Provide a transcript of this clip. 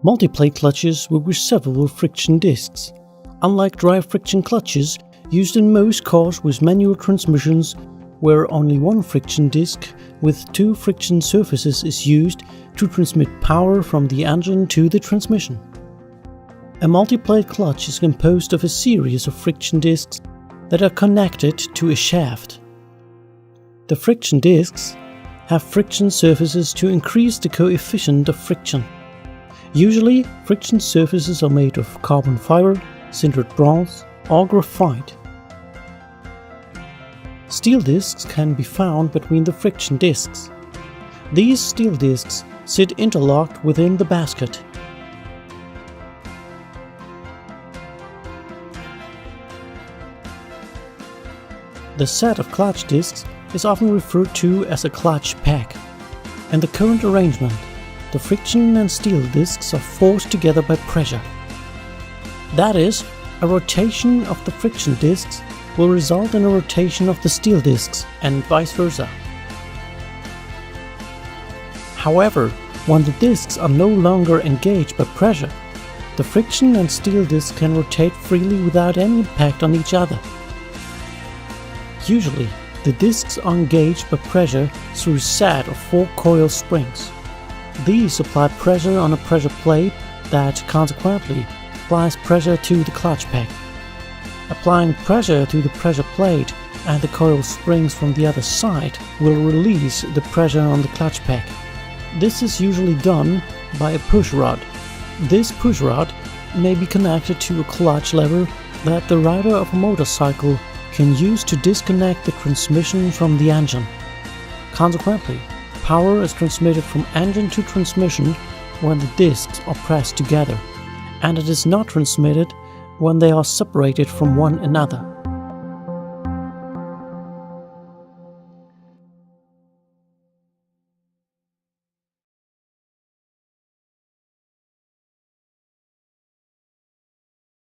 Multiplate clutches work with several friction discs. Unlike dry friction clutches used in most cars with manual transmissions, where only one friction disc with two friction surfaces is used to transmit power from the engine to the transmission. A multiplate clutch is composed of a series of friction discs that are connected to a shaft. The friction discs have friction surfaces to increase the coefficient of friction. Usually, friction surfaces are made of carbon fiber, sintered bronze, or graphite. Steel discs can be found between the friction discs. These steel discs sit interlocked within the basket. The set of clutch discs is often referred to as a clutch pack. In the current arrangement, the friction and steel discs are forced together by pressure. That is, a rotation of the friction discs will result in a rotation of the steel discs, and vice versa. However, when the discs are no longer engaged by pressure, the friction and steel discs can rotate freely without any impact on each other. Usually, the discs are engaged by pressure through a set of 4 coil springs. These apply pressure on a pressure plate that, consequently, applies pressure to the clutch pack. Applying pressure to the pressure plate and the coil springs from the other side will release the pressure on the clutch pack. This is usually done by a push rod. This push rod may be connected to a clutch lever that the rider of a motorcycle can use to disconnect the transmission from the engine. Consequently, power is transmitted from engine to transmission when the discs are pressed together, and it is not transmitted when they are separated from one another.